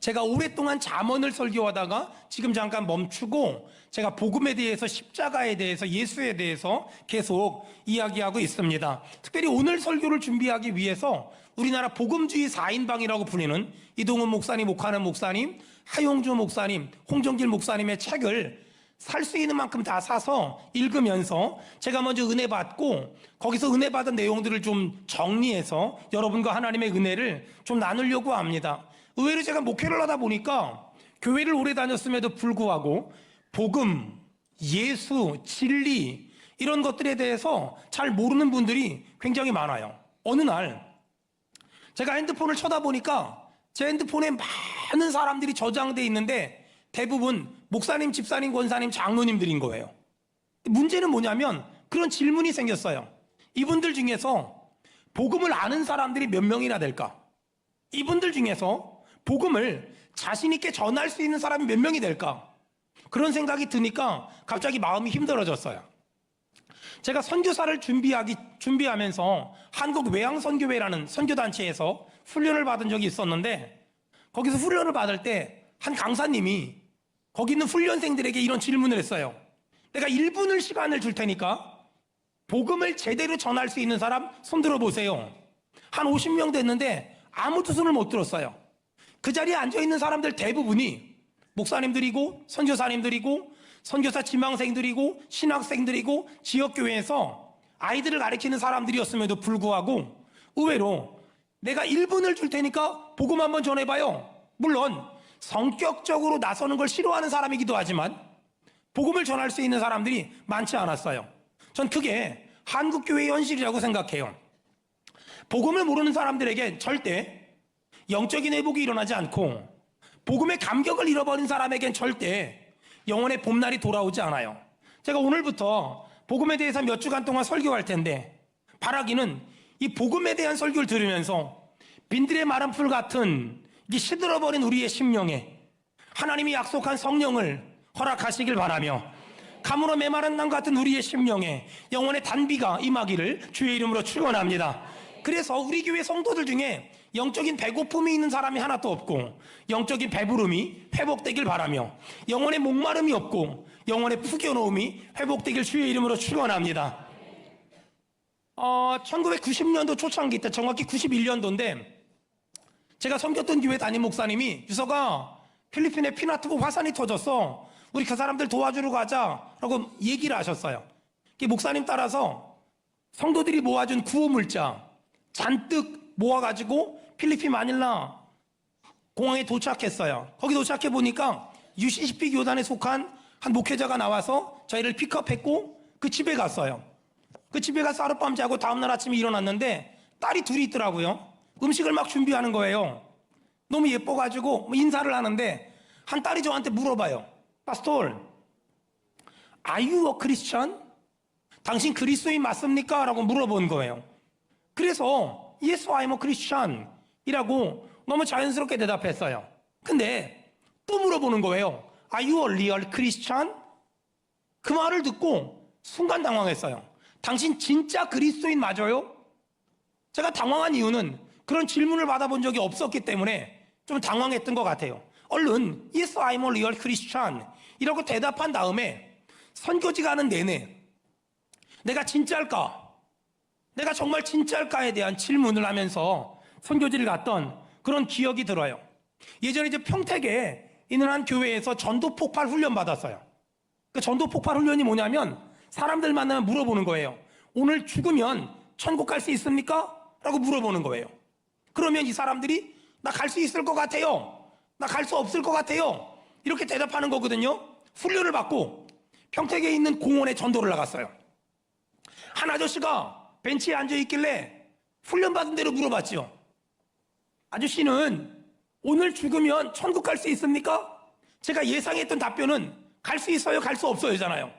제가 오랫동안 잠언을 설교하다가 지금 잠깐 멈추고 제가 복음에 대해서, 십자가에 대해서, 예수에 대해서 계속 이야기하고 있습니다. 특별히 오늘 설교를 준비하기 위해서 우리나라 복음주의 4인방이라고 불리는 이동훈 목사님, 오카는 목사님, 하용주 목사님, 홍정길 목사님의 책을 살 수 있는 만큼 다 사서 읽으면서 제가 먼저 은혜 받고 거기서 은혜 받은 내용들을 좀 정리해서 여러분과 하나님의 은혜를 좀 나누려고 합니다. 의외로 제가 목회를 하다 보니까 교회를 오래 다녔음에도 불구하고 복음, 예수, 진리 이런 것들에 대해서 잘 모르는 분들이 굉장히 많아요. 어느 날 제가 핸드폰을 쳐다보니까 제 핸드폰에 많은 사람들이 저장돼 있는데 대부분 목사님, 집사님, 권사님, 장로님들인 거예요. 문제는 뭐냐면 그런 질문이 생겼어요. 이분들 중에서 복음을 아는 사람들이 몇 명이나 될까? 이분들 중에서 복음을 자신 있게 전할 수 있는 사람이 몇 명이 될까? 그런 생각이 드니까 갑자기 마음이 힘들어졌어요. 제가 선교사를 준비하면서 한국외항선교회라는 선교단체에서 훈련을 받은 적이 있었는데 거기서 훈련을 받을 때 한 강사님이 거기 있는 훈련생들에게 이런 질문을 했어요. 내가 1분을 시간을 줄 테니까 복음을 제대로 전할 수 있는 사람 손 들어보세요. 한 50명 됐는데 아무도 손을 못 들었어요. 그 자리에 앉아있는 사람들 대부분이 목사님들이고 선교사님들이고 선교사 지망생들이고 신학생들이고 지역교회에서 아이들을 가르치는 사람들이었음에도 불구하고 의외로 내가 1분을 줄 테니까 복음 한번 전해봐요. 물론 성격적으로 나서는 걸 싫어하는 사람이기도 하지만 복음을 전할 수 있는 사람들이 많지 않았어요. 전 그게 한국교회의 현실이라고 생각해요. 복음을 모르는 사람들에게 절대 영적인 회복이 일어나지 않고 복음의 감격을 잃어버린 사람에겐 절대 영혼의 봄날이 돌아오지 않아요. 제가 오늘부터 복음에 대해서 몇 주간 동안 설교할 텐데 바라기는 이 복음에 대한 설교를 들으면서 빈들의 마른 풀 같은 이 시들어버린 우리의 심령에 하나님이 약속한 성령을 허락하시길 바라며 가물어 메마른 남 같은 우리의 심령에 영혼의 단비가 임하기를 주의 이름으로 축원합니다. 그래서 우리 교회 성도들 중에 영적인 배고픔이 있는 사람이 하나도 없고 영적인 배부름이 회복되길 바라며 영혼의 목마름이 없고 영혼의 푸겨놓음이 회복되길 주의 이름으로 축원합니다. 1990년도 초창기 때 정확히 91년도인데 제가 섬겼던 교회 담임 목사님이 유서가 필리핀에 피나트보 화산이 터졌어. 우리 그 사람들 도와주러 가자라고 얘기를 하셨어요. 목사님 따라서 성도들이 모아준 구호물자 잔뜩 모아가지고 필리핀 마닐라 공항에 도착했어요. 거기 도착해 보니까 UCCP 교단에 속한 한 목회자가 나와서 저희를 픽업했고 그 집에 갔어요. 그 집에 가서 하룻밤 자고 다음날 아침에 일어났는데 딸이 둘이 있더라고요. 음식을 막 준비하는 거예요. 너무 예뻐가지고 인사를 하는데 한 딸이 저한테 물어봐요. 파스톨, Are you a Christian? 당신 그리스도인 맞습니까? 라고 물어본 거예요. 그래서 Yes, I'm a Christian 이라고 너무 자연스럽게 대답했어요. 근데 또 물어보는 거예요. Are you a real Christian? 그 말을 듣고 순간 당황했어요. 당신 진짜 그리스도인 맞아요? 제가 당황한 이유는 그런 질문을 받아본 적이 없었기 때문에 좀 당황했던 것 같아요. 얼른 Yes, I'm a real Christian 이라고 대답한 다음에 선교지 가는 내내 내가 진짜일까? 내가 정말 진짜일까에 대한 질문을 하면서 선교지를 갔던 그런 기억이 들어요. 예전에 이제 평택에 있는 한 교회에서 전도 폭발 훈련 받았어요. 그 전도 폭발 훈련이 뭐냐면 사람들 만나면 물어보는 거예요. 오늘 죽으면 천국 갈 수 있습니까? 라고 물어보는 거예요. 그러면 이 사람들이 나 갈 수 있을 것 같아요. 나 갈 수 없을 것 같아요. 이렇게 대답하는 거거든요. 훈련을 받고 평택에 있는 공원에 전도를 나갔어요. 한 아저씨가 벤치에 앉아있길래 훈련받은 대로 물어봤죠. 아저씨는 오늘 죽으면 천국 갈 수 있습니까? 제가 예상했던 답변은 갈 수 있어요, 갈 수 없어요잖아요.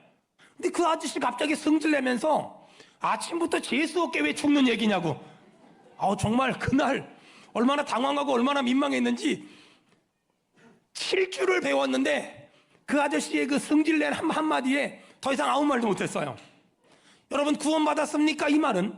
근데 그 아저씨 갑자기 승질내면서 아침부터 재수없게 왜 죽는 얘기냐고. 정말 그날 얼마나 당황하고 얼마나 민망했는지 7주를 배웠는데 그 아저씨의 그 승질낸 한마디에 더 이상 아무 말도 못했어요. 여러분 구원받았습니까? 이 말은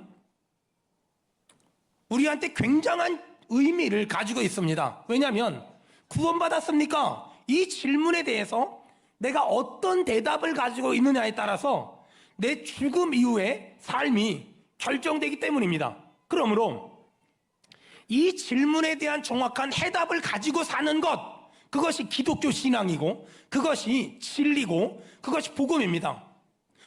우리한테 굉장한 의미를 가지고 있습니다. 왜냐하면 구원받았습니까? 이 질문에 대해서 내가 어떤 대답을 가지고 있느냐에 따라서 내 죽음 이후의 삶이 결정되기 때문입니다. 그러므로 이 질문에 대한 정확한 해답을 가지고 사는 것, 그것이 기독교 신앙이고 그것이 진리고 그것이 복음입니다.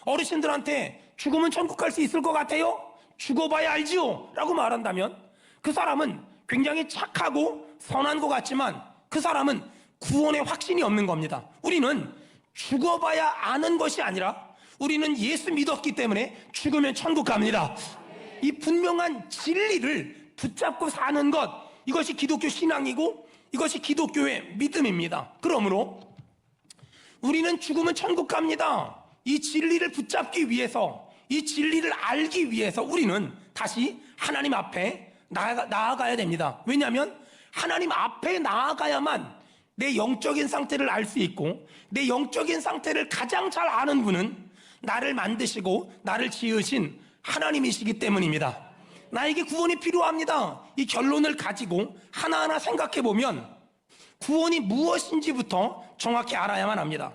어르신들한테 죽으면 천국 갈 수 있을 것 같아요? 죽어봐야 알지요? 라고 말한다면 그 사람은 굉장히 착하고 선한 것 같지만 그 사람은 구원의 확신이 없는 겁니다. 우리는 죽어봐야 아는 것이 아니라 우리는 예수 믿었기 때문에 죽으면 천국 갑니다. 이 분명한 진리를 붙잡고 사는 것, 이것이 기독교 신앙이고 이것이 기독교의 믿음입니다. 그러므로 우리는 죽으면 천국 갑니다. 이 진리를 붙잡기 위해서, 이 진리를 알기 위해서 우리는 다시 하나님 앞에 나아가야 됩니다. 왜냐하면 하나님 앞에 나아가야만 내 영적인 상태를 알 수 있고 내 영적인 상태를 가장 잘 아는 분은 나를 만드시고 나를 지으신 하나님이시기 때문입니다. 나에게 구원이 필요합니다. 이 결론을 가지고 하나하나 생각해 보면 구원이 무엇인지부터 정확히 알아야만 합니다.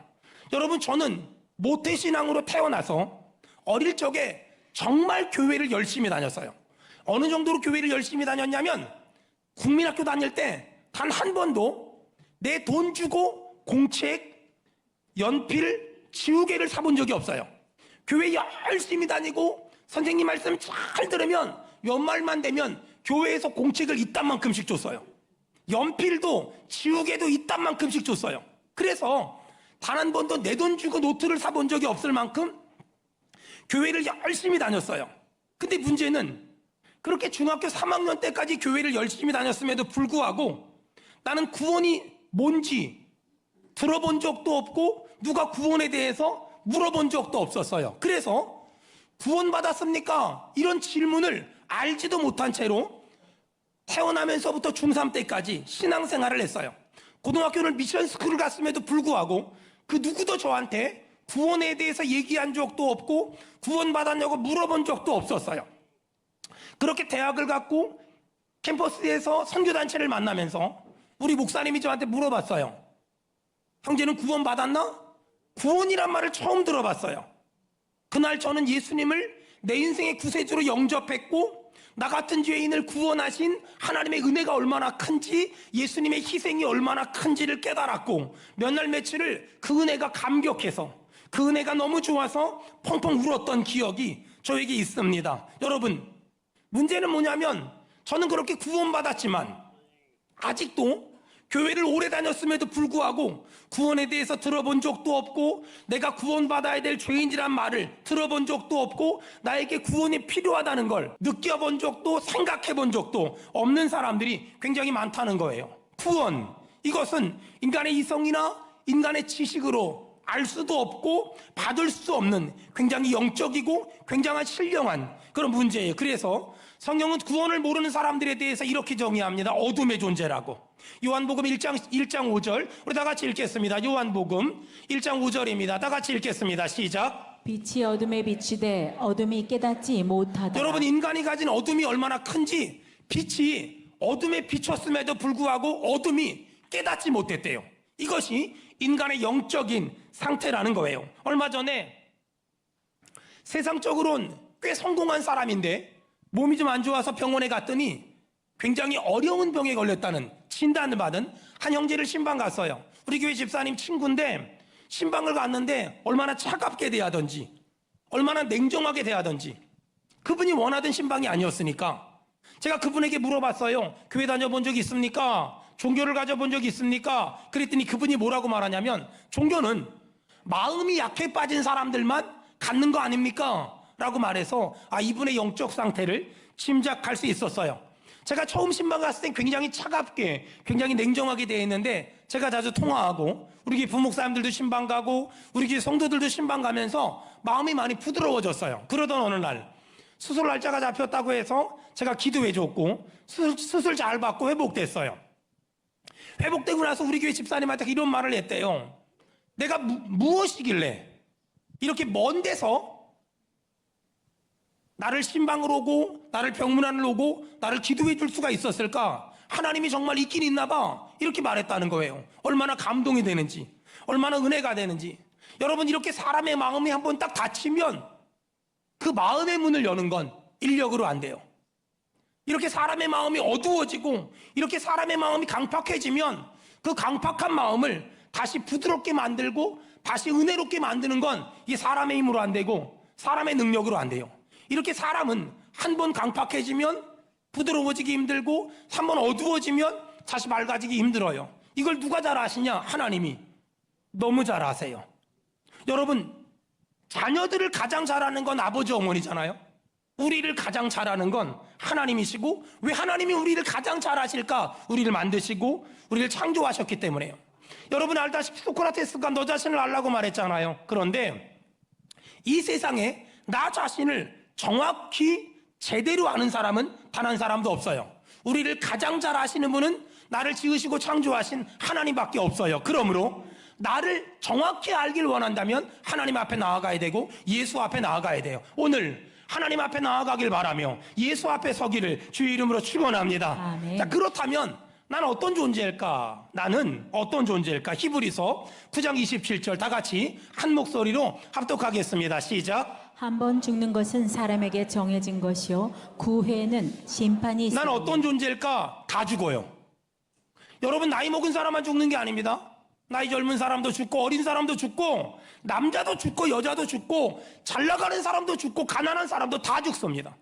여러분, 저는 모태신앙으로 태어나서 어릴 적에 정말 교회를 열심히 다녔어요. 어느 정도로 교회를 열심히 다녔냐면 국민학교 다닐 때 단 한 번도 내 돈 주고 공책, 연필, 지우개를 사본 적이 없어요. 교회 열심히 다니고 선생님 말씀 잘 들으면 연말만 되면 교회에서 공책을 이딴만큼씩 줬어요. 연필도 지우개도 이딴만큼씩 줬어요. 그래서 단 한 번도 내 돈 주고 노트를 사본 적이 없을 만큼 교회를 열심히 다녔어요. 근데 문제는 그렇게 중학교 3학년 때까지 교회를 열심히 다녔음에도 불구하고 나는 구원이 뭔지 들어본 적도 없고 누가 구원에 대해서 물어본 적도 없었어요. 그래서 구원받았습니까? 이런 질문을 알지도 못한 채로 태어나면서부터 중3 때까지 신앙생활을 했어요. 고등학교는 미션스쿨을 갔음에도 불구하고 그 누구도 저한테 구원에 대해서 얘기한 적도 없고 구원받았냐고 물어본 적도 없었어요. 그렇게 대학을 갔고 캠퍼스에서 선교단체를 만나면서 우리 목사님이 저한테 물어봤어요. 형제는 구원받았나? 구원이란 말을 처음 들어봤어요. 그날 저는 예수님을 내 인생의 구세주로 영접했고 나 같은 죄인을 구원하신 하나님의 은혜가 얼마나 큰지, 예수님의 희생이 얼마나 큰지를 깨달았고 몇 날 며칠을 그 은혜가 감격해서 그 은혜가 너무 좋아서 펑펑 울었던 기억이 저에게 있습니다. 여러분, 문제는 뭐냐면 저는 그렇게 구원받았지만 아직도 교회를 오래 다녔음에도 불구하고 구원에 대해서 들어본 적도 없고 내가 구원받아야 될 죄인이란 말을 들어본 적도 없고 나에게 구원이 필요하다는 걸 느껴본 적도 생각해 본 적도 없는 사람들이 굉장히 많다는 거예요. 구원, 이것은 인간의 이성이나 인간의 지식으로 알 수도 없고 받을 수 없는 굉장히 영적이고 굉장한 신령한 그런 문제예요. 그래서 성경은 구원을 모르는 사람들에 대해서 이렇게 정의합니다. 어둠의 존재라고. 요한복음 1장 5절 우리 다 같이 읽겠습니다. 요한복음 1장 5절입니다. 다 같이 읽겠습니다. 시작. 빛이 어둠에 비치되 어둠이 깨닫지 못하더라. 여러분, 인간이 가진 어둠이 얼마나 큰지 빛이 어둠에 비쳤음에도 불구하고 어둠이 깨닫지 못했대요. 이것이 인간의 영적인 상태라는 거예요. 얼마 전에 세상적으로는 꽤 성공한 사람인데 몸이 좀 안 좋아서 병원에 갔더니 굉장히 어려운 병에 걸렸다는 진단을 받은 한 형제를 신방 갔어요. 우리 교회 집사님 친구인데 신방을 갔는데 얼마나 차갑게 대하던지 얼마나 냉정하게 대하던지 그분이 원하던 신방이 아니었으니까 제가 그분에게 물어봤어요. 교회 다녀본 적 있습니까? 종교를 가져본 적 있습니까? 그랬더니 그분이 뭐라고 말하냐면 종교는 마음이 약해 빠진 사람들만 갖는 거 아닙니까? 라고 말해서 이분의 영적 상태를 짐작할 수 있었어요. 제가 처음 신방 갔을 땐 굉장히 차갑게 굉장히 냉정하게 되어 있는데 제가 자주 통화하고 우리 교회 부목사님들도 신방 가고 우리 교회 성도들도 신방 가면서 마음이 많이 부드러워졌어요. 그러던 어느 날 수술 날짜가 잡혔다고 해서 제가 기도해 줬고 수술 잘 받고 회복됐어요. 회복되고 나서 우리 교회 집사님한테 이런 말을 했대요. 내가 무엇이길래 이렇게 먼 데서 나를 신방으로 오고 나를 병문안을 오고 나를 기도해 줄 수가 있었을까? 하나님이 정말 있긴 있나 봐. 이렇게 말했다는 거예요. 얼마나 감동이 되는지, 얼마나 은혜가 되는지. 여러분, 이렇게 사람의 마음이 한번 딱 닫히면 그 마음의 문을 여는 건 인력으로 안 돼요. 이렇게 사람의 마음이 어두워지고 이렇게 사람의 마음이 강팍해지면 그 강팍한 마음을 다시 부드럽게 만들고 다시 은혜롭게 만드는 건 이 사람의 힘으로 안 되고 사람의 능력으로 안 돼요. 이렇게 사람은 한 번 강팍해지면 부드러워지기 힘들고 한 번 어두워지면 다시 맑아지기 힘들어요. 이걸 누가 잘 아시냐? 하나님이 너무 잘 아세요. 여러분, 자녀들을 가장 잘하는 건 아버지 어머니잖아요. 우리를 가장 잘하는 건 하나님이시고, 왜 하나님이 우리를 가장 잘하실까? 우리를 만드시고 우리를 창조하셨기 때문에요. 여러분 알다시피 소크라테스가 너 자신을 알라고 말했잖아요. 그런데 이 세상에 나 자신을 정확히 제대로 아는 사람은 단 한 사람도 없어요. 우리를 가장 잘 아시는 분은 나를 지으시고 창조하신 하나님밖에 없어요. 그러므로 나를 정확히 알길 원한다면 하나님 앞에 나아가야 되고 예수 앞에 나아가야 돼요. 오늘 하나님 앞에 나아가길 바라며 예수 앞에 서기를 주의 이름으로 축원합니다. 아멘. 자, 그렇다면 나는 어떤 존재일까? 나는 어떤 존재일까? 히브리서 9장 27절 다 같이 한 목소리로 합독하겠습니다. 시작. 한 번 죽는 것은 사람에게 정해진 것이요 그 후에는 심판이 난 있으니. 어떤 존재일까? 다 죽어요. 여러분, 나이 먹은 사람만 죽는 게 아닙니다. 나이 젊은 사람도 죽고 어린 사람도 죽고 남자도 죽고 여자도 죽고 잘 나가는 사람도 죽고 가난한 사람도 다 죽습니다.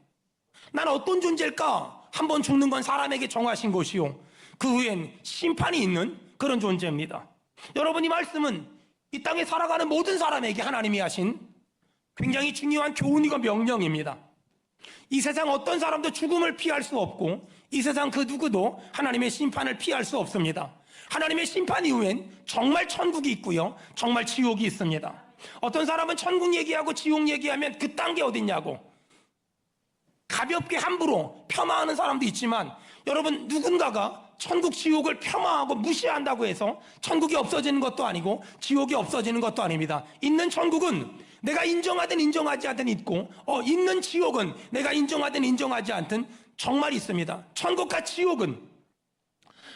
난 어떤 존재일까? 한 번 죽는 건 사람에게 정하신 것이요 그 후엔 심판이 있는 그런 존재입니다. 여러분, 이 말씀은 이 땅에 살아가는 모든 사람에게 하나님이 하신 굉장히 중요한 교훈이고 명령입니다. 이 세상 어떤 사람도 죽음을 피할 수 없고 이 세상 그 누구도 하나님의 심판을 피할 수 없습니다. 하나님의 심판 이후엔 정말 천국이 있고요 정말 지옥이 있습니다. 어떤 사람은 천국 얘기하고 지옥 얘기하면 그딴 게 어딨냐고 가볍게 함부로 폄하하는 사람도 있지만, 여러분, 누군가가 천국 지옥을 폄하하고 무시한다고 해서 천국이 없어지는 것도 아니고 지옥이 없어지는 것도 아닙니다. 있는 천국은 내가 인정하든 인정하지 않든 있고 있는 지옥은 내가 인정하든 인정하지 않든 정말 있습니다. 천국과 지옥은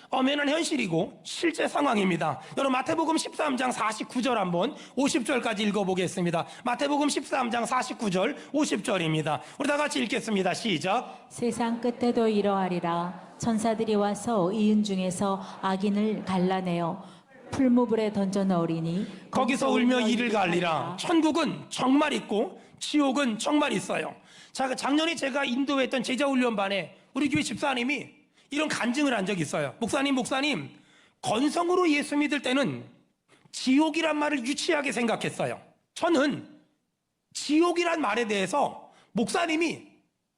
엄연한 현실이고 실제 상황입니다. 여러분, 마태복음 13장 49절 한번 50절까지 읽어보겠습니다. 마태복음 13장 49절 50절입니다. 우리 다 같이 읽겠습니다. 시작. 세상 끝에도 이러하리라. 천사들이 와서 이은 중에서 악인을 갈라내어 풀무불에 던져 넣으리니 거기서 울며 이를 갈리라. 천국은 정말 있고 지옥은 정말 있어요. 자, 작년에 제가 인도했던 제자훈련반에 우리 교회 집사님이 이런 간증을 한 적이 있어요. 목사님, 건성으로 예수 믿을 때는 지옥이란 말을 유치하게 생각했어요. 저는 지옥이란 말에 대해서 목사님이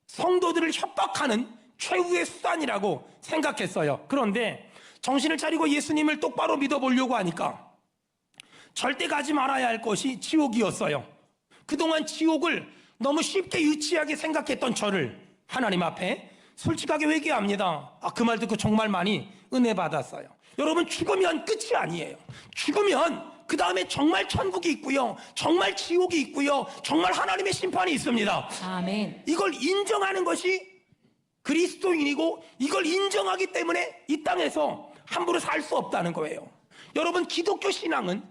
성도들을 협박하는 최후의 수단이라고 생각했어요. 그런데 정신을 차리고 예수님을 똑바로 믿어보려고 하니까 절대 가지 말아야 할 것이 지옥이었어요. 그동안 지옥을 너무 쉽게 유치하게 생각했던 저를 하나님 앞에 솔직하게 회개합니다. 그 말 듣고 정말 많이 은혜 받았어요. 여러분, 죽으면 끝이 아니에요. 죽으면 그 다음에 정말 천국이 있고요 정말 지옥이 있고요 정말 하나님의 심판이 있습니다. 아멘. 이걸 인정하는 것이 그리스도인이고 이걸 인정하기 때문에 이 땅에서 함부로 살 수 없다는 거예요. 여러분, 기독교 신앙은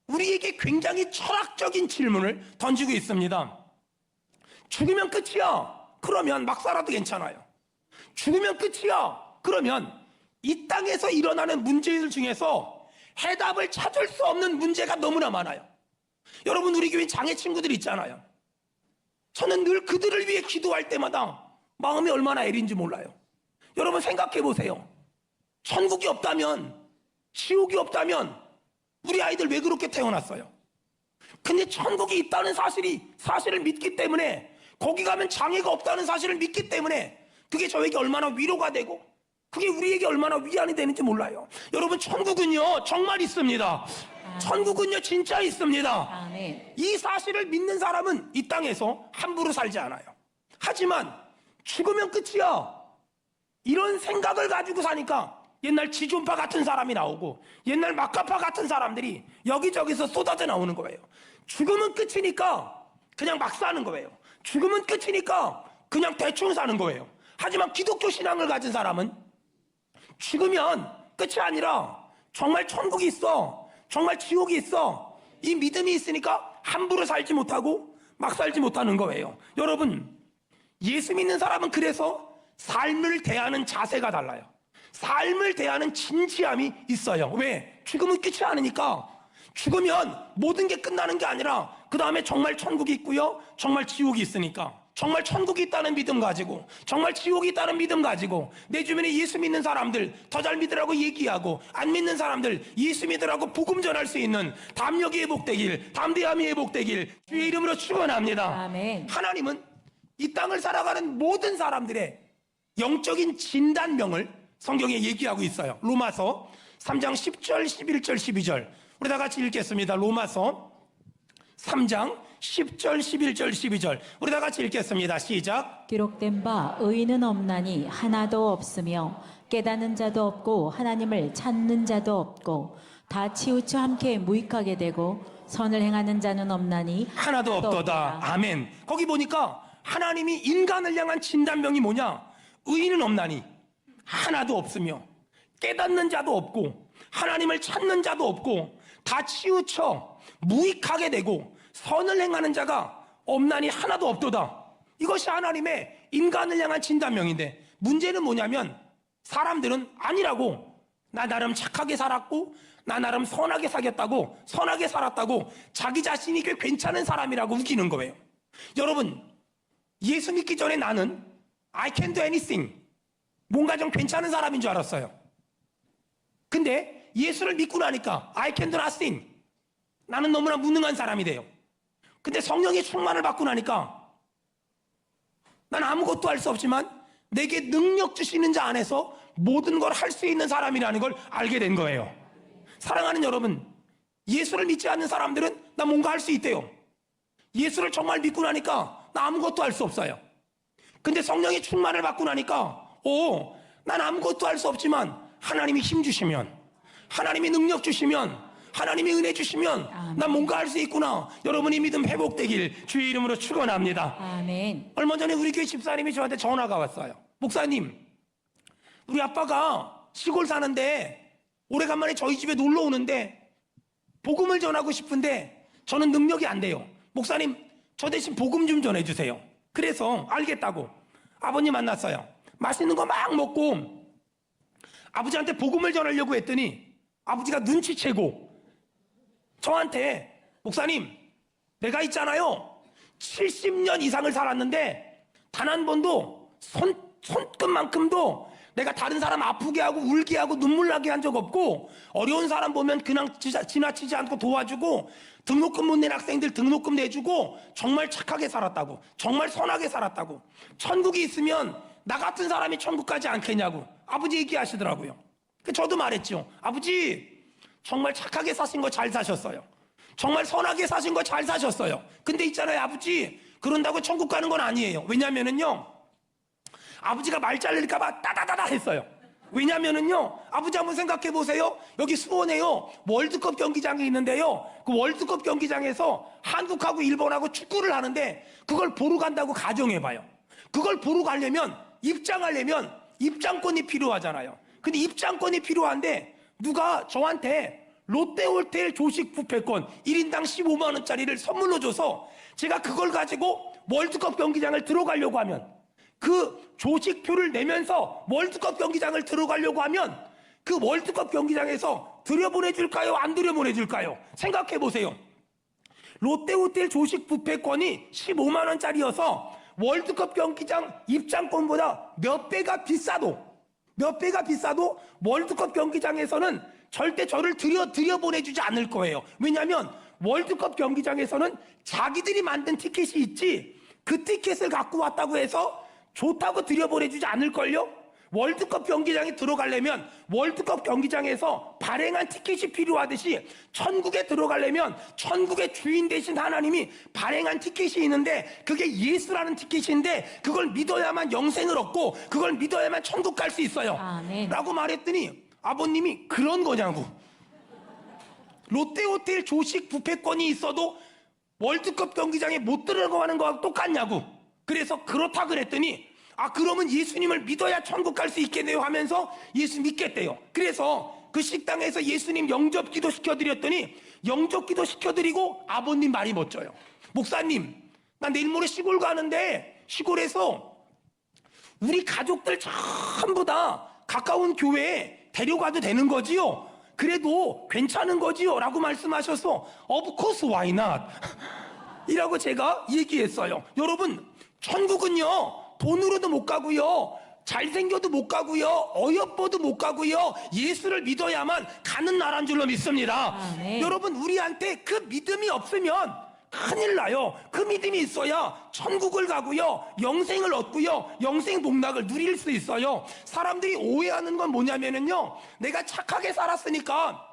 우리에게 굉장히 철학적인 질문을 던지고 있습니다. 죽으면 끝이야. 그러면 막 살아도 괜찮아요. 죽으면 끝이야. 그러면 이 땅에서 일어나는 문제들 중에서 해답을 찾을 수 없는 문제가 너무나 많아요. 여러분, 우리 교회 장애 친구들 있잖아요. 저는 늘 그들을 위해 기도할 때마다 마음이 얼마나 애린지 몰라요. 여러분, 생각해 보세요. 천국이 없다면, 지옥이 없다면 우리 아이들 왜 그렇게 태어났어요? 근데 천국이 있다는 사실을 믿기 때문에, 거기 가면 장애가 없다는 사실을 믿기 때문에 그게 저에게 얼마나 위로가 되고 그게 우리에게 얼마나 위안이 되는지 몰라요. 여러분, 천국은요 정말 있습니다. 천국은요 진짜 있습니다. 아멘. 이 사실을 믿는 사람은 이 땅에서 함부로 살지 않아요. 하지만 죽으면 끝이야, 이런 생각을 가지고 사니까 옛날 지존파 같은 사람이 나오고 옛날 마카파 같은 사람들이 여기저기서 쏟아져 나오는 거예요. 죽으면 끝이니까 그냥 막 사는 거예요. 죽으면 끝이니까 그냥 대충 사는 거예요. 하지만 기독교 신앙을 가진 사람은 죽으면 끝이 아니라 정말 천국이 있어, 정말 지옥이 있어, 이 믿음이 있으니까 함부로 살지 못하고 막 살지 못하는 거예요. 여러분, 예수 믿는 사람은 그래서 삶을 대하는 자세가 달라요. 삶을 대하는 진지함이 있어요. 왜? 죽음은 끝이 아니니까. 죽으면 모든 게 끝나는 게 아니라 그 다음에 정말 천국이 있고요, 정말 지옥이 있으니까. 정말 천국이 있다는 믿음 가지고, 정말 지옥이 있다는 믿음 가지고, 내 주변에 예수 믿는 사람들 더 잘 믿으라고 얘기하고, 안 믿는 사람들 예수 믿으라고 복음 전할 수 있는 담력이 회복되길, 담대함이 회복되길 주의 이름으로 축원합니다. 아멘. 하나님은 이 땅을 살아가는 모든 사람들의 영적인 진단명을 성경에 얘기하고 있어요. 로마서 3장 10절, 11절, 12절. 우리 다 같이 읽겠습니다. 로마서 3장 10절, 11절, 12절. 우리 다 같이 읽겠습니다. 시작. 기록된 바 의인은 없나니 하나도 없으며 깨닫는 자도 없고 하나님을 찾는 자도 없고 다 치우쳐 함께 무익하게 되고 선을 행하는 자는 없나니 하나도 없도다. 아멘. 거기 보니까 하나님이 인간을 향한 진단명이 뭐냐? 의인은 없나니 하나도 없으며 깨닫는 자도 없고 하나님을 찾는 자도 없고 다 치우쳐 무익하게 되고 선을 행하는 자가 없나니 하나도 없도다. 이것이 하나님의 인간을 향한 진단명인데, 문제는 뭐냐면 사람들은 아니라고, 나 나름 착하게 살았고 나 나름 선하게 사겼다고, 선하게 살았다고 자기 자신이 꽤 괜찮은 사람이라고 우기는 거예요. 여러분, 예수 믿기 전에 나는 I can do anything, 뭔가 좀 괜찮은 사람인 줄 알았어요. 근데 예수를 믿고 나니까 I can do nothing, 나는 너무나 무능한 사람이 돼요. 근데 성령의 충만을 받고 나니까 난 아무것도 할 수 없지만 내게 능력 주시는 자 안에서 모든 걸 할 수 있는 사람이라는 걸 알게 된 거예요. 사랑하는 여러분, 예수를 믿지 않는 사람들은 나 뭔가 할 수 있대요. 예수를 정말 믿고 나니까 나 아무것도 할 수 없어요. 근데 성령의 충만을 받고 나니까 난 아무것도 할 수 없지만 하나님이 힘 주시면, 하나님이 능력 주시면, 하나님이 은혜 주시면 난 뭔가 할 수 있구나. 여러분이 믿음 회복되길 주의 이름으로 축원합니다. 아멘. 얼마 전에 우리 교회 집사님이 저한테 전화가 왔어요. 목사님, 우리 아빠가 시골 사는데 오래간만에 저희 집에 놀러 오는데 복음을 전하고 싶은데 저는 능력이 안 돼요. 목사님, 저 대신 복음 좀 전해주세요. 그래서 알겠다고 아버님 만났어요. 맛있는 거 막 먹고 아버지한테 복음을 전하려고 했더니 아버지가 눈치채고 저한테, 목사님, 내가 있잖아요, 70년 이상을 살았는데 단 한 번도 손끝만큼도 내가 다른 사람 아프게 하고 울게 하고 눈물 나게 한 적 없고, 어려운 사람 보면 그냥 지나치지 않고 도와주고, 등록금 못 낸 학생들 등록금 내주고, 정말 착하게 살았다고, 정말 선하게 살았다고, 천국이 있으면 나 같은 사람이 천국 가지 않겠냐고 아버지 얘기하시더라고요. 저도 말했죠. 아버지, 정말 착하게 사신 거 잘 사셨어요. 정말 선하게 사신 거 잘 사셨어요. 근데 있잖아요, 아버지, 그런다고 천국 가는 건 아니에요. 왜냐면은요, 아버지가 말 잘릴까봐 따다다다 했어요. 왜냐면은요, 아버지 한번 생각해 보세요. 여기 수원에요, 월드컵 경기장이 있는데요, 그 월드컵 경기장에서 한국하고 일본하고 축구를 하는데 그걸 보러 간다고 가정해봐요. 그걸 보러 가려면, 입장하려면 입장권이 필요하잖아요. 근데 입장권이 필요한데 누가 저한테 롯데호텔 조식 뷔페권 1인당 15만 원짜리를 선물로 줘서 제가 그걸 가지고 월드컵 경기장을 들어가려고 하면, 그 조식표를 내면서 월드컵 경기장을 들어가려고 하면 그 월드컵 경기장에서 들여보내줄까요? 안 들여보내줄까요? 생각해 보세요. 롯데호텔 조식 뷔페권이 15만 원짜리여서 월드컵 경기장 입장권보다 몇 배가 비싸도 월드컵 경기장에서는 절대 저를 들여보내주지 않을 거예요. 왜냐하면 월드컵 경기장에서는 자기들이 만든 티켓이 있지, 그 티켓을 갖고 왔다고 해서 좋다고 들여보내주지 않을걸요? 월드컵 경기장에 들어가려면 월드컵 경기장에서 발행한 티켓이 필요하듯이 천국에 들어가려면 천국의 주인 되신 하나님이 발행한 티켓이 있는데 그게 예수라는 티켓인데 그걸 믿어야만 영생을 얻고 그걸 믿어야만 천국 갈 수 있어요. 아멘. 라고 말했더니 아버님이 그런 거냐고. 롯데호텔 조식 뷔페권이 있어도 월드컵 경기장에 못 들어가는 거하고 똑같냐고. 그래서 그렇다 그랬더니 그러면 예수님을 믿어야 천국 갈 수 있겠네요 하면서 예수 믿겠대요. 그래서 그 식당에서 예수님 영접 기도 시켜드렸더니 영접 기도 시켜드리고 아버님 말이 멋져요. 목사님, 나 내일 모레 시골 가는데 시골에서 우리 가족들 전부 다 가까운 교회에 데려가도 되는 거지요? 그래도 괜찮은 거지요? 라고 말씀하셔서 Of course, why not? 이라고 제가 얘기했어요. 여러분, 천국은요 돈으로도 못 가고요, 잘생겨도 못 가고요, 어여뻐도 못 가고요, 예수를 믿어야만 가는 나라인 줄로 믿습니다. 아멘. 여러분, 우리한테 그 믿음이 없으면 큰일 나요. 그 믿음이 있어야 천국을 가고요, 영생을 얻고요, 영생 복락을 누릴 수 있어요. 사람들이 오해하는 건 뭐냐면요, 내가 착하게 살았으니까,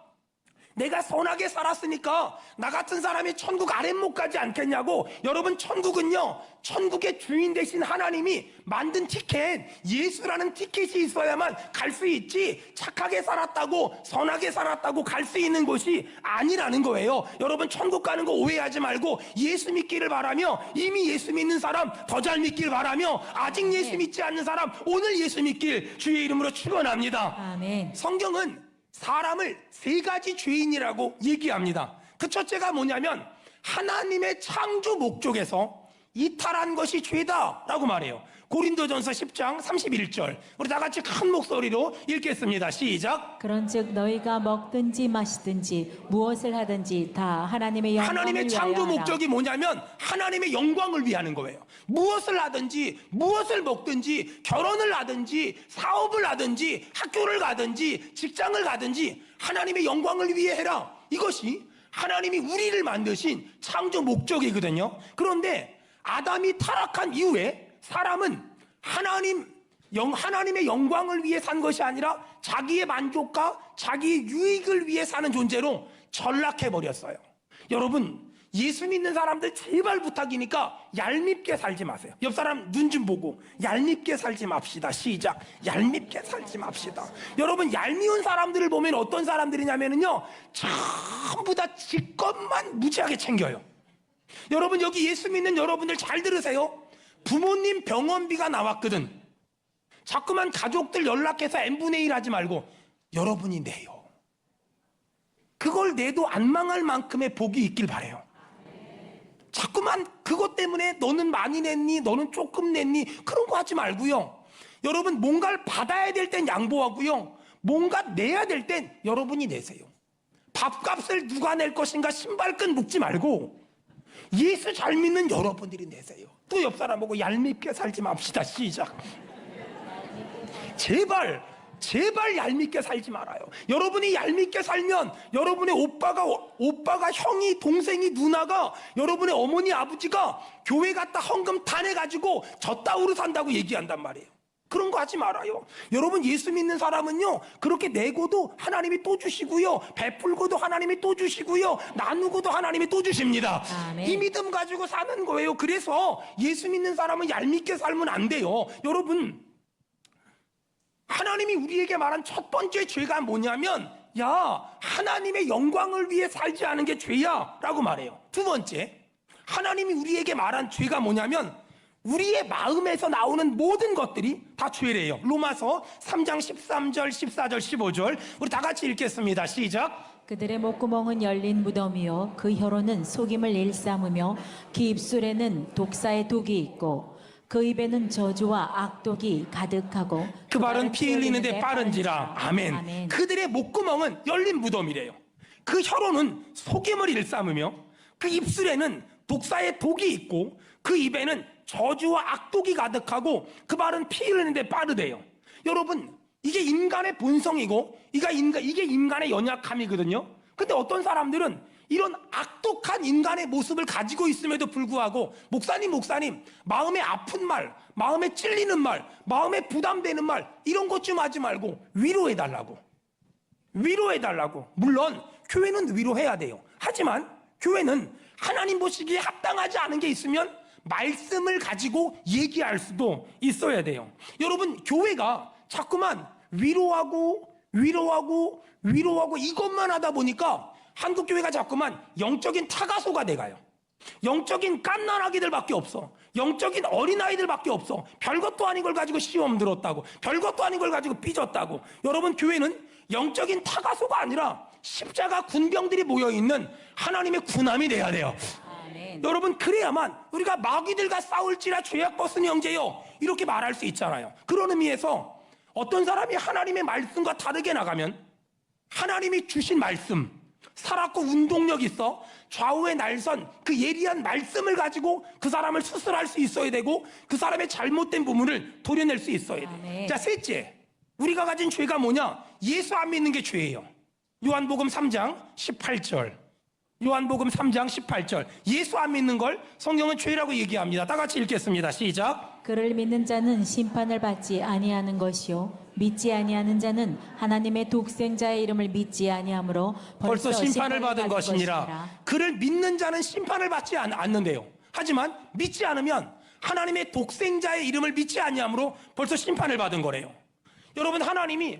내가 선하게 살았으니까 나 같은 사람이 천국 아랫목 가지 않겠냐고. 여러분, 천국은요 천국의 주인 되신 하나님이 만든 티켓, 예수라는 티켓이 있어야만 갈 수 있지, 착하게 살았다고 선하게 살았다고 갈 수 있는 곳이 아니라는 거예요. 여러분, 천국 가는 거 오해하지 말고 예수 믿기를 바라며, 이미 예수 믿는 사람 더 잘 믿길 바라며, 아직 예수 믿지 않는 사람 오늘 예수 믿길 주의 이름으로 축원합니다. 아멘. 성경은 사람을 세 가지 죄인이라고 얘기합니다. 그 첫째가 뭐냐면 하나님의 창조 목적에서 이탈한 것이 죄다라고 말해요. 고린도전서 10장 31절. 우리 다 같이 큰 목소리로 읽겠습니다. 시작. 그런즉 너희가 먹든지 마시든지 무엇을 하든지 다 하나님의 영광을 하나님의 위하여 창조 하라. 목적이 뭐냐면 하나님의 영광을 위하는 거예요. 무엇을 하든지, 무엇을 먹든지, 결혼을 하든지, 사업을 하든지, 학교를 가든지, 직장을 가든지 하나님의 영광을 위해 해라. 이것이 하나님이 우리를 만드신 창조 목적이거든요. 그런데 아담이 타락한 이후에 사람은 하나님의 영광을 위해 산 것이 아니라 자기의 만족과 자기의 유익을 위해 사는 존재로 전락해버렸어요. 여러분, 예수 믿는 사람들 제발 부탁이니까 얄밉게 살지 마세요. 옆 사람 눈 좀 보고 얄밉게 살지 맙시다. 시작. 얄밉게 살지 맙시다. 여러분, 얄미운 사람들을 보면 어떤 사람들이냐면요, 전부 다 지 것만 무지하게 챙겨요. 여러분, 여기 예수 믿는 여러분들 잘 들으세요. 부모님 병원비가 나왔거든. 자꾸만 가족들 연락해서 n분의 1 하지 말고 여러분이 내요. 그걸 내도 안 망할 만큼의 복이 있길 바래요. 자꾸만 그것 때문에 너는 많이 냈니, 너는 조금 냈니, 그런 거 하지 말고요. 여러분, 뭔가를 받아야 될 땐 양보하고요, 뭔가 내야 될 땐 여러분이 내세요. 밥값을 누가 낼 것인가 신발끈 묶지 말고 예수 잘 믿는 여러분들이 내세요. 또 옆 사람 보고 얄밉게 살지 맙시다. 시작. 제발 얄밉게 살지 말아요. 여러분이 얄밉게 살면 여러분의 오빠가 형이, 동생이, 누나가, 여러분의 어머니, 아버지가 교회 갔다 헌금 다 내가지고 저 따위로 산다고 얘기한단 말이에요. 그런 거 하지 말아요. 여러분, 예수 믿는 사람은요, 그렇게 내고도 하나님이 또 주시고요, 베풀고도 하나님이 또 주시고요, 나누고도 하나님이 또 주십니다. 아멘. 이 믿음 가지고 사는 거예요. 그래서 예수 믿는 사람은 얄밉게 살면 안 돼요. 여러분, 하나님이 우리에게 말한 첫 번째 죄가 뭐냐면, 야, 하나님의 영광을 위해 살지 않은 게 죄야 라고 말해요. 두 번째, 하나님이 우리에게 말한 죄가 뭐냐면 우리의 마음에서 나오는 모든 것들이 다 죄래요. 로마서 3장 13절, 14절, 15절. 우리 다 같이 읽겠습니다. 시작. 그들의 목구멍은 열린 무덤이요 그 혀로는 속임을 일삼으며 그 입술에는 독사의 독이 있고 그 입에는 저주와 악독이 가득하고 그 발은 피 흘리는데 빠른지라. 아멘. 아멘. 그들의 목구멍은 열린 무덤이래요. 그 혀로는 속임을 일삼으며 그 입술에는 독사의 독이 있고 그 입에는 저주와 악독이 가득하고 그 발은 피 흘리는데 빠르대요. 여러분, 이게 인간의 본성이고 이게 인간의 연약함이거든요. 근데 어떤 사람들은 이런 악독한 인간의 모습을 가지고 있음에도 불구하고 목사님 마음에 아픈 말, 마음에 찔리는 말, 마음에 부담되는 말 이런 것 좀 하지 말고 위로해달라고. 물론 교회는 위로해야 돼요. 하지만 교회는 하나님 보시기에 합당하지 않은 게 있으면 말씀을 가지고 얘기할 수도 있어야 돼요. 여러분, 교회가 자꾸만 위로하고 이것만 하다 보니까 한국 교회가 자꾸만 영적인 타가소가 돼가요. 영적인 갓난아기들밖에 없어. 영적인 어린아이들밖에 없어. 별것도 아닌 걸 가지고 시험 들었다고, 별것도 아닌 걸 가지고 삐졌다고. 여러분, 교회는 영적인 타가소가 아니라 십자가 군병들이 모여있는 하나님의 군함이 돼야 돼요. 아멘. 여러분, 그래야만 우리가 마귀들과 싸울지라 죄악 벗은 형제요, 이렇게 말할 수 있잖아요. 그런 의미에서 어떤 사람이 하나님의 말씀과 다르게 나가면 하나님이 주신 말씀, 살았고 운동력 있어 좌우의 날선 그 예리한 말씀을 가지고 그 사람을 수술할 수 있어야 되고, 그 사람의 잘못된 부분을 도려낼 수 있어야 돼. 아멘. 자, 셋째, 우리가 가진 죄가 뭐냐? 예수 안 믿는 게 죄예요. 요한복음 3장 18절. 요한복음 3장 18절. 예수 안 믿는 걸 성경은 죄라고 얘기합니다. 다 같이 읽겠습니다. 시작. 그를 믿는 자는 심판을 받지 아니하는 것이요 믿지 아니하는 자는 하나님의 독생자의 이름을 믿지 아니하므로 벌써 심판을 받은 것이니라. 것이니라. 그를 믿는 자는 심판을 받지 않는데요. 하지만 믿지 않으면 하나님의 독생자의 이름을 믿지 아니하므로 벌써 심판을 받은 거래요. 여러분, 하나님이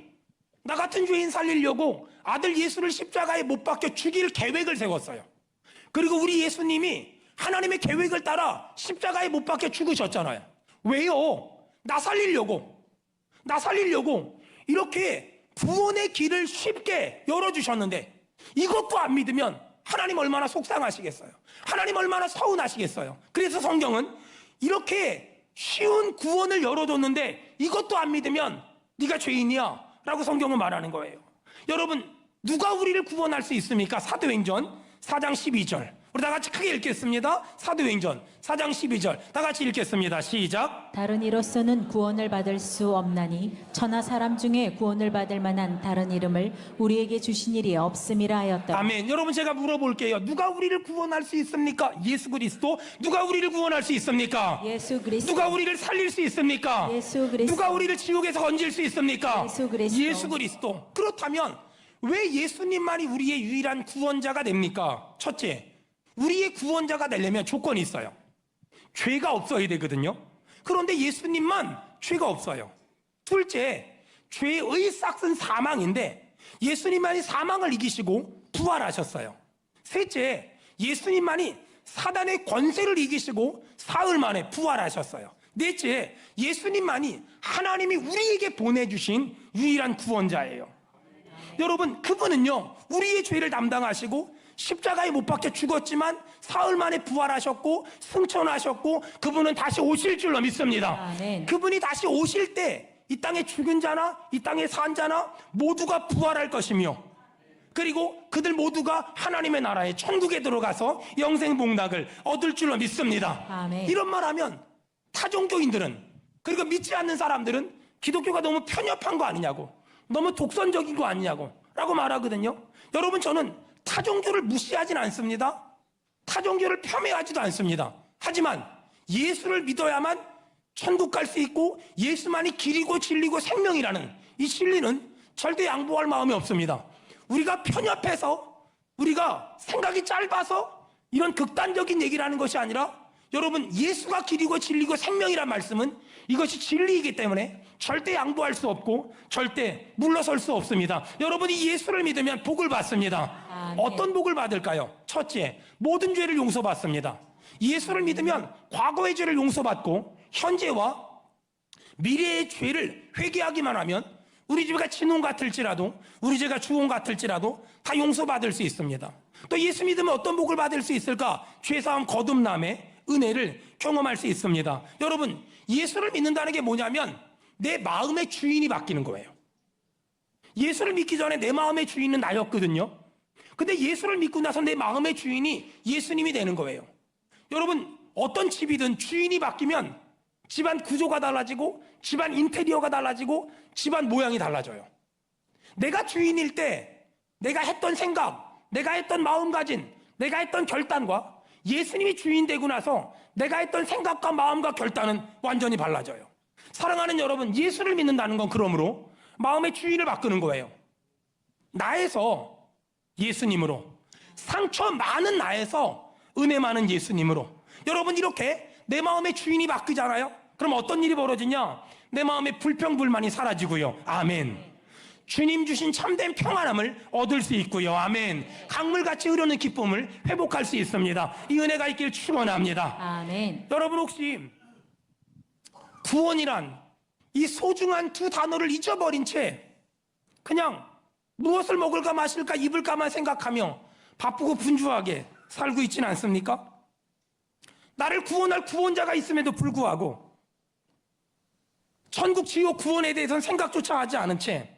나 같은 죄인 살리려고 아들 예수를 십자가에 못 박혀 죽일 계획을 세웠어요. 그리고 우리 예수님이 하나님의 계획을 따라 십자가에 못 박혀 죽으셨잖아요. 왜요? 나 살리려고 이렇게 구원의 길을 쉽게 열어주셨는데, 이것도 안 믿으면 하나님 얼마나 속상하시겠어요? 하나님 얼마나 서운하시겠어요? 그래서 성경은 이렇게 쉬운 구원을 열어줬는데 이것도 안 믿으면 네가 죄인이야 라고 성경은 말하는 거예요. 여러분, 누가 우리를 구원할 수 있습니까? 사도행전 4장 12절. 우리 다 같이 크게 읽겠습니다. 사도행전 4장 12절. 다 같이 읽겠습니다. 시작. 다른 이로서는 구원을 받을 수 없나니 천하 사람 중에 구원을 받을 만한 다른 이름을 우리에게 주신 일이 없음이라 하였다. 아멘. 여러분, 제가 물어볼게요. 누가 우리를 구원할 수 있습니까? 예수 그리스도. 누가 우리를 구원할 수 있습니까? 예수 그리스도. 누가 우리를 살릴 수 있습니까? 예수 그리스도. 누가 우리를 지옥에서 건질 수 있습니까? 예수 그리스도. 예수 그리스도. 그렇다면 왜 예수님만이 우리의 유일한 구원자가 됩니까? 첫째, 우리의 구원자가 되려면 조건이 있어요. 죄가 없어야 되거든요. 그런데 예수님만 죄가 없어요. 둘째, 죄의 싹은 사망인데 예수님만이 사망을 이기시고 부활하셨어요. 셋째, 예수님만이 사단의 권세를 이기시고 사흘 만에 부활하셨어요. 넷째, 예수님만이 하나님이 우리에게 보내주신 유일한 구원자예요. 여러분, 그분은요, 우리의 죄를 담당하시고 십자가에 못 박혀 죽었지만 사흘 만에 부활하셨고 승천하셨고, 그분은 다시 오실 줄로 믿습니다. 아멘. 그분이 다시 오실 때 이 땅에 죽은 자나 이 땅에 산 자나 모두가 부활할 것이며, 그리고 그들 모두가 하나님의 나라에 천국에 들어가서 영생 복락을 얻을 줄로 믿습니다. 아멘. 이런 말 하면 타종교인들은, 그리고 믿지 않는 사람들은 기독교가 너무 편협한 거 아니냐고, 너무 독선적인 거 아니냐고 라고 말하거든요. 여러분, 저는 타종교를 무시하진 않습니다. 타종교를 폄훼하지도 않습니다. 하지만 예수를 믿어야만 천국 갈 수 있고 예수만이 길이고 진리고 생명이라는 이 진리는 절대 양보할 마음이 없습니다. 우리가 편협해서, 우리가 생각이 짧아서 이런 극단적인 얘기를 하는 것이 아니라, 여러분, 예수가 길이고 진리고 생명이란 말씀은 이것이 진리이기 때문에 절대 양보할 수 없고 절대 물러설 수 없습니다. 여러분이 예수를 믿으면 복을 받습니다. 아멘. 어떤 복을 받을까요? 첫째, 모든 죄를 용서받습니다. 예수를 믿으면 과거의 죄를 용서받고 현재와 미래의 죄를 회개하기만 하면 우리 집가 친홍 같을지라도, 우리 죄가 주홍 같을지라도 다 용서받을 수 있습니다. 또 예수 믿으면 어떤 복을 받을 수 있을까? 죄사함 거듭남의 은혜를 경험할 수 있습니다. 여러분, 예수를 믿는다는 게 뭐냐면 내 마음의 주인이 바뀌는 거예요. 예수를 믿기 전에 내 마음의 주인은 나였거든요. 근데 예수를 믿고 나서 내 마음의 주인이 예수님이 되는 거예요. 여러분, 어떤 집이든 주인이 바뀌면 집안 구조가 달라지고 집안 인테리어가 달라지고 집안 모양이 달라져요. 내가 주인일 때 내가 했던 생각, 내가 했던 마음가짐, 내가 했던 결단과 예수님이 주인 되고 나서 내가 했던 생각과 마음과 결단은 완전히 달라져요. 사랑하는 여러분, 예수를 믿는다는 건 그러므로 마음의 주인을 바꾸는 거예요. 나에서 예수님으로, 상처 많은 나에서 은혜 많은 예수님으로. 여러분, 이렇게 내 마음의 주인이 바뀌잖아요. 그럼 어떤 일이 벌어지냐? 내 마음의 불평불만이 사라지고요. 아멘. 주님 주신 참된 평안함을 얻을 수 있고요. 아멘. 강물같이 흐르는 기쁨을 회복할 수 있습니다. 이 은혜가 있길 축원합니다. 아멘. 여러분 혹시 구원이란 이 소중한 두 단어를 잊어버린 채 그냥 무엇을 먹을까 마실까 입을까만 생각하며 바쁘고 분주하게 살고 있지는 않습니까? 나를 구원할 구원자가 있음에도 불구하고 천국 지옥 구원에 대해서는 생각조차 하지 않은 채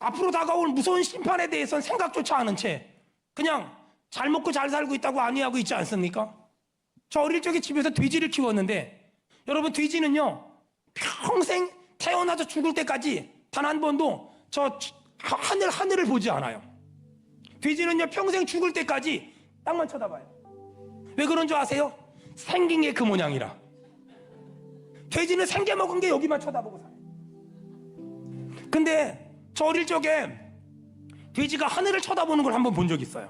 앞으로 다가올 무서운 심판에 대해서는 생각조차 않은 채 그냥 잘 먹고 잘 살고 있다고 안위하고 있지 않습니까? 저 어릴 적에 집에서 돼지를 키웠는데 여러분 돼지는요 평생 태어나서 죽을 때까지 단 한 번도 저 하늘을 보지 않아요. 돼지는요 평생 죽을 때까지 땅만 쳐다봐요. 왜 그런 줄 아세요? 생긴 게 그 모양이라. 돼지는 생게 먹은 게 여기만 쳐다보고 살아요. 근데 저 어릴 적에 돼지가 하늘을 쳐다보는 걸 한번 본 적 있어요.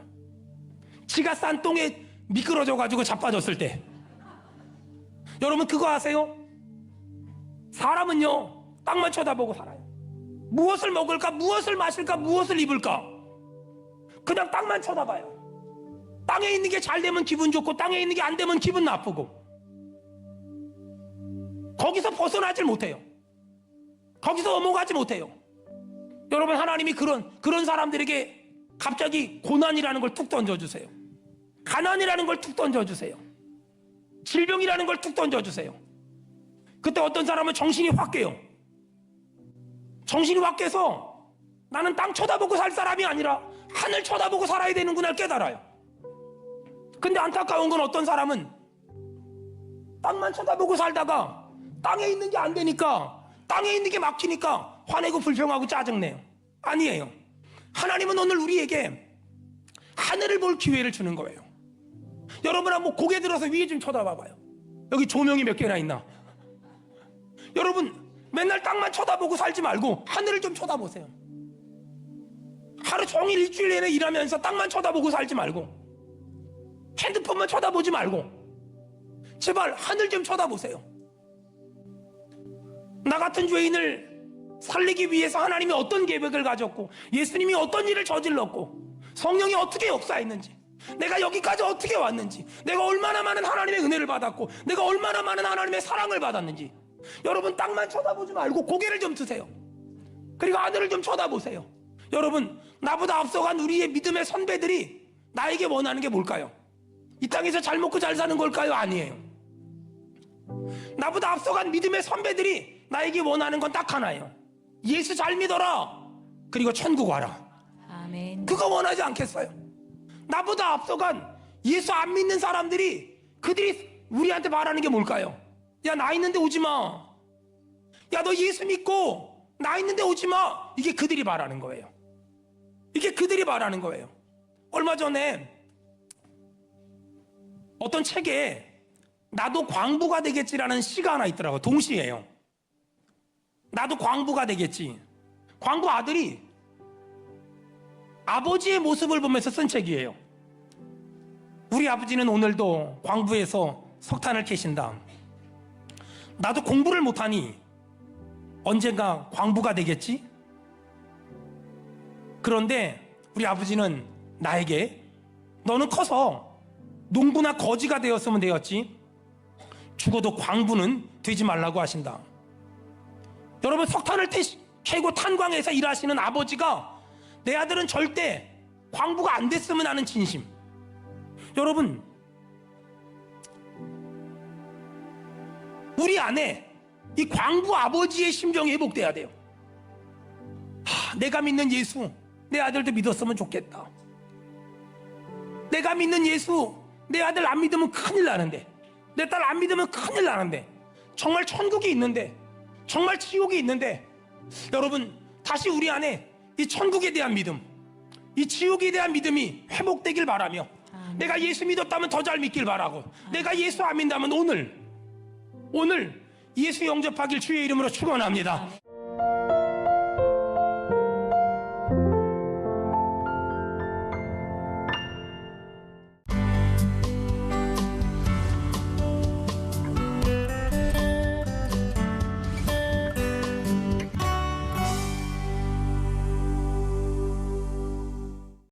지가 싼 똥에 미끄러져 가지고 자빠졌을 때. 여러분 그거 아세요? 사람은요 땅만 쳐다보고 살아요. 무엇을 먹을까, 무엇을 마실까, 무엇을 입을까 그냥 땅만 쳐다봐요. 땅에 있는 게 잘 되면 기분 좋고 땅에 있는 게 안 되면 기분 나쁘고 거기서 벗어나질 못해요. 거기서 넘어가지 못해요. 여러분 하나님이 그런 사람들에게 갑자기 고난이라는 걸 툭 던져주세요. 가난이라는 걸 툭 던져주세요. 질병이라는 걸 툭 던져주세요. 그때 어떤 사람은 정신이 확 깨요. 정신이 확 깨서 나는 땅 쳐다보고 살 사람이 아니라 하늘 쳐다보고 살아야 되는구나 깨달아요. 근데 안타까운 건 어떤 사람은 땅만 쳐다보고 살다가 땅에 있는 게 안 되니까 땅에 있는 게 막히니까 화내고 불평하고 짜증내요. 아니에요. 하나님은 오늘 우리에게 하늘을 볼 기회를 주는 거예요. 여러분 한번 고개 들어서 위에 좀 쳐다봐봐요. 여기 조명이 몇 개나 있나? 여러분 맨날 땅만 쳐다보고 살지 말고 하늘을 좀 쳐다보세요. 하루 종일 일주일 내내 일하면서 땅만 쳐다보고 살지 말고 핸드폰만 쳐다보지 말고 제발 하늘 좀 쳐다보세요. 나 같은 죄인을 살리기 위해서 하나님이 어떤 계획을 가졌고 예수님이 어떤 일을 저질렀고 성령이 어떻게 역사했는지 내가 여기까지 어떻게 왔는지 내가 얼마나 많은 하나님의 은혜를 받았고 내가 얼마나 많은 하나님의 사랑을 받았는지 여러분 땅만 쳐다보지 말고 고개를 좀 드세요. 그리고 하늘을 좀 쳐다보세요. 여러분 나보다 앞서간 우리의 믿음의 선배들이 나에게 원하는 게 뭘까요? 이 땅에서 잘 먹고 잘 사는 걸까요? 아니에요. 나보다 앞서간 믿음의 선배들이 나에게 원하는 건 딱 하나예요. 예수 잘 믿어라. 그리고 천국 와라. 아멘. 그거 원하지 않겠어요? 나보다 앞서간 예수 안 믿는 사람들이 그들이 우리한테 말하는 게 뭘까요? 야, 나 있는데 오지 마. 야, 너 예수 믿고 나 있는데 오지 마. 이게 그들이 말하는 거예요. 이게 그들이 말하는 거예요. 얼마 전에 어떤 책에 나도 광부가 되겠지라는 시가 하나 있더라고요. 동시에요. 나도 광부가 되겠지. 광부 아들이 아버지의 모습을 보면서 쓴 책이에요. 우리 아버지는 오늘도 광부에서 석탄을 캐신다. 나도 공부를 못하니 언젠가 광부가 되겠지? 그런데 우리 아버지는 나에게 너는 커서 농부나 거지가 되었으면 되었지 죽어도 광부는 되지 말라고 하신다. 여러분 석탄을 캐고 탄광에서 일하시는 아버지가 내 아들은 절대 광부가 안 됐으면 하는 진심. 여러분 우리 안에 이 광부 아버지의 심정이 회복돼야 돼요. 내가 믿는 예수 내 아들도 믿었으면 좋겠다. 내가 믿는 예수 내 아들 안 믿으면 큰일 나는데 내 딸 안 믿으면 큰일 나는데 정말 천국이 있는데 정말 지옥이 있는데 여러분 다시 우리 안에 이 천국에 대한 믿음 이 지옥에 대한 믿음이 회복되길 바라며 내가 예수 믿었다면 더 잘 믿길 바라고 내가 예수 안 믿다면 오늘 예수 영접하길 주의 이름으로 축원합니다.